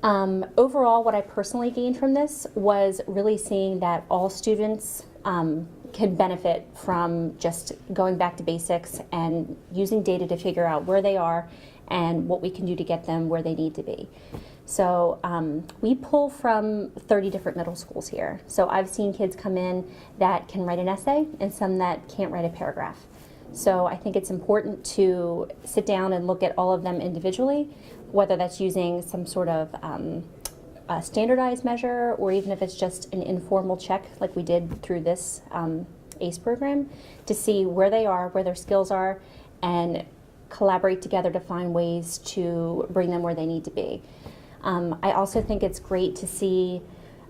Overall, what I personally gained from this was really seeing that all students can benefit from just going back to basics and using data to figure out where they are and what we can do to get them where they need to be. So we pull from 30 different middle schools here. So I've seen kids come in that can write an essay and some that can't write a paragraph. So I think it's important to sit down and look at all of them individually, whether that's using some sort of a standardized measure or even if it's just an informal check like we did through this ACE program to see where they are, where their skills are, and collaborate together to find ways to bring them where they need to be. I also think it's great to see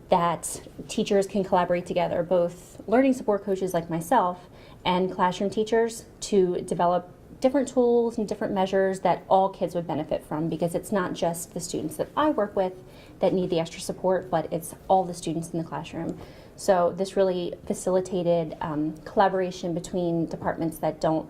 that teachers can collaborate together, both learning support coaches like myself and classroom teachers, to develop different tools and different measures that all kids would benefit from, because it's not just the students that I work with that need the extra support, but it's all the students in the classroom. So this really facilitated collaboration between departments that don't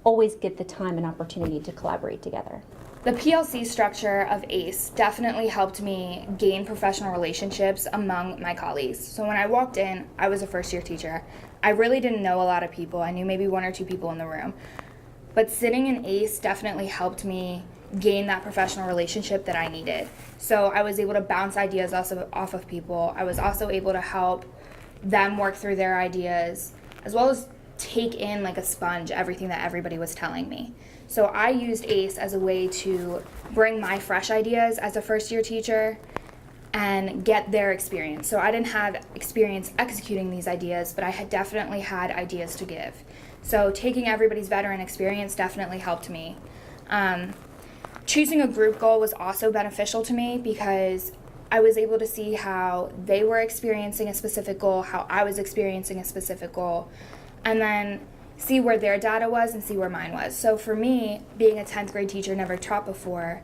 always get the time and opportunity to collaborate together. The PLC structure of ACE definitely helped me gain professional relationships among my colleagues. So when I walked in, I was a first-year teacher. I really didn't know a lot of people. I knew maybe one or two people in the room. But sitting in ACE definitely helped me gain that professional relationship that I needed. So I was able to bounce ideas off of people. I was also able to help them work through their ideas, as well as take in like a sponge everything that everybody was telling me. So I used ACE as a way to bring my fresh ideas as a first-year teacher and get their experience. So I didn't have experience executing these ideas, but I had definitely had ideas to give. So taking everybody's veteran experience definitely helped me. Choosing a group goal was also beneficial to me because I was able to see how they were experiencing a specific goal, how I was experiencing a specific goal, and then see where their data was and see where mine was. So for me, being a 10th grade teacher never taught before,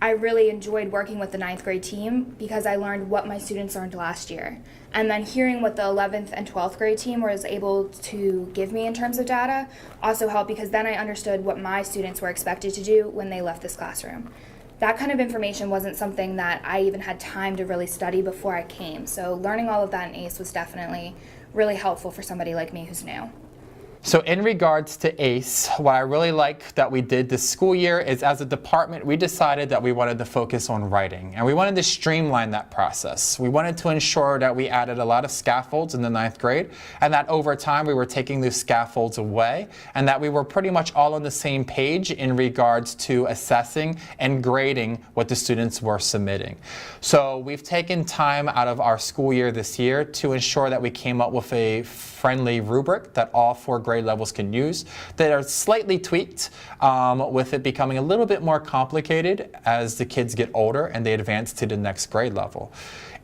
I really enjoyed working with the 9th grade team because I learned what my students learned last year. And then hearing what the 11th and 12th grade team was able to give me in terms of data also helped because then I understood what my students were expected to do when they left this classroom. That kind of information wasn't something that I even had time to really study before I came. So learning all of that in ACE was definitely really helpful for somebody like me who's new. So in regards to ACE, what I really like that we did this school year is as a department, we decided that we wanted to focus on writing and we wanted to streamline that process. We wanted to ensure that we added a lot of scaffolds in the 9th grade and that over time we were taking those scaffolds away and that we were pretty much all on the same page in regards to assessing and grading what the students were submitting. So we've taken time out of our school year this year to ensure that we came up with a friendly rubric that all 4 grade levels can use that are slightly tweaked with it becoming a little bit more complicated as the kids get older and they advance to the next grade level.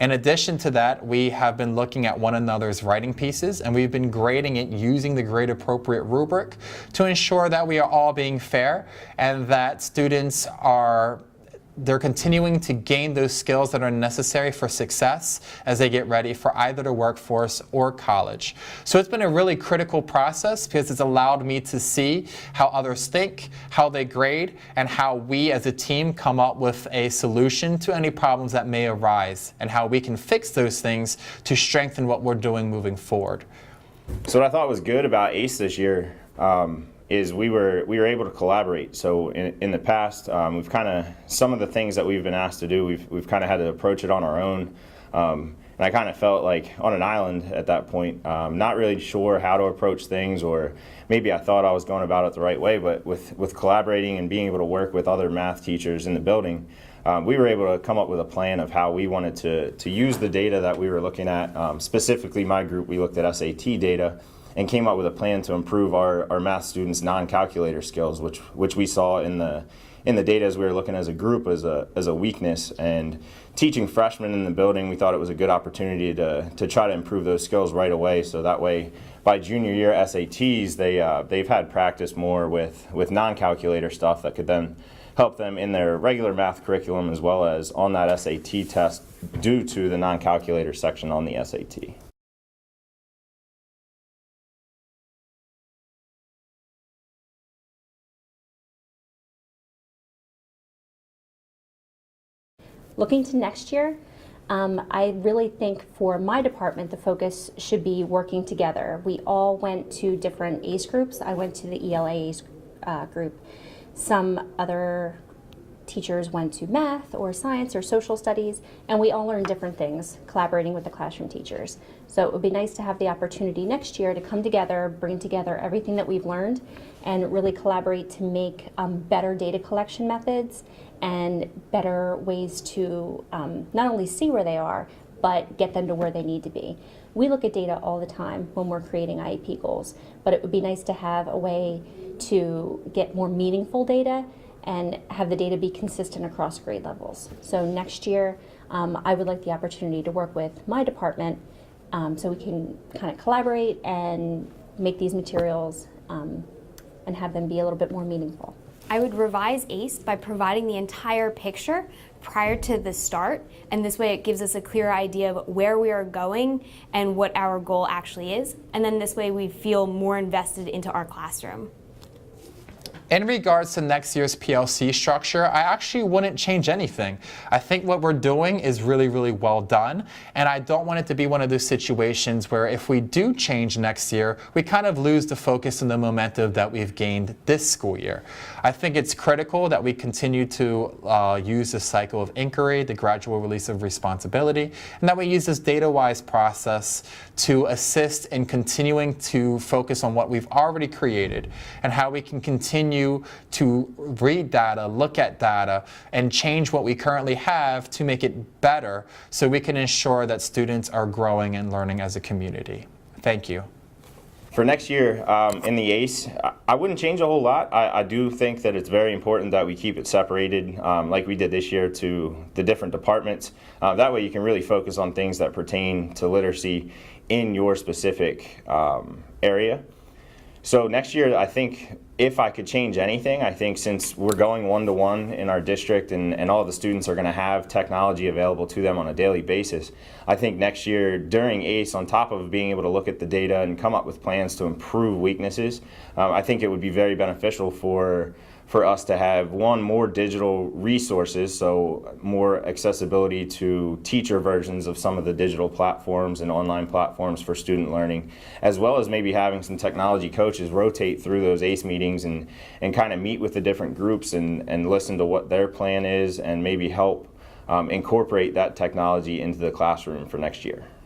In addition to that, we have been looking at one another's writing pieces and we've been grading it using the grade appropriate rubric to ensure that we are all being fair and that students they're continuing to gain those skills that are necessary for success as they get ready for either the workforce or college. So it's been a really critical process because it's allowed me to see how others think, how they grade, and how we as a team come up with a solution to any problems that may arise and how we can fix those things to strengthen what we're doing moving forward. So what I thought was good about ACE this year is we were able to collaborate. So in the past, we've kind of, some of the things that we've been asked to do, we've kind of had to approach it on our own. And I kind of felt like on an island at that point, not really sure how to approach things, or maybe I thought I was going about it the right way, but with collaborating and being able to work with other math teachers in the building, we were able to come up with a plan of how we wanted to use the data that we were looking at. Specifically, my group, we looked at SAT data and came up with a plan to improve our math students' non-calculator skills, which we saw in the data as we were looking as a group as a weakness. And teaching freshmen in the building, we thought it was a good opportunity to try to improve those skills right away. So that way, by junior year SATs, they've had practice more with non-calculator stuff that could then help them in their regular math curriculum as well as on that SAT test due to the non-calculator section on the SAT. Looking to next year, I really think for my department, the focus should be working together. We all went to different ACE groups. I went to the ELA ACE group. Some other teachers went to math or science or social studies, and we all learned different things collaborating with the classroom teachers. So it would be nice to have the opportunity next year to come together, bring together everything that we've learned, and really collaborate to make better data collection methods and better ways to not only see where they are, but get them to where they need to be. We look at data all the time when we're creating IEP goals, but it would be nice to have a way to get more meaningful data and have the data be consistent across grade levels. So next year, I would like the opportunity to work with my department so we can kind of collaborate and make these materials and have them be a little bit more meaningful. I would revise ACE by providing the entire picture prior to the start, and this way it gives us a clear idea of where we are going and what our goal actually is, and then this way we feel more invested into our classroom. In regards to next year's PLC structure, I actually wouldn't change anything. I think what we're doing is really, really well done, and I don't want it to be one of those situations where if we do change next year, we kind of lose the focus and the momentum that we've gained this school year. I think it's critical that we continue to use the cycle of inquiry, the gradual release of responsibility, and that we use this data-wise process to assist in continuing to focus on what we've already created and how we can continue to read data, look at data, and change what we currently have to make it better so we can ensure that students are growing and learning as a community. Thank you. For next year in the ACE, I wouldn't change a whole lot. I do think that it's very important that we keep it separated like we did this year to the different departments. That way you can really focus on things that pertain to literacy in your specific area. So next year, I think if I could change anything, I think since we're going one-to-one in our district and all the students are going to have technology available to them on a daily basis, I think next year during ACE, on top of being able to look at the data and come up with plans to improve weaknesses, I think it would be very beneficial for us to have, one, more digital resources, so more accessibility to teacher versions of some of the digital platforms and online platforms for student learning, as well as maybe having some technology coaches rotate through those ACE meetings and kind of meet with the different groups and listen to what their plan is and maybe help incorporate that technology into the classroom for next year.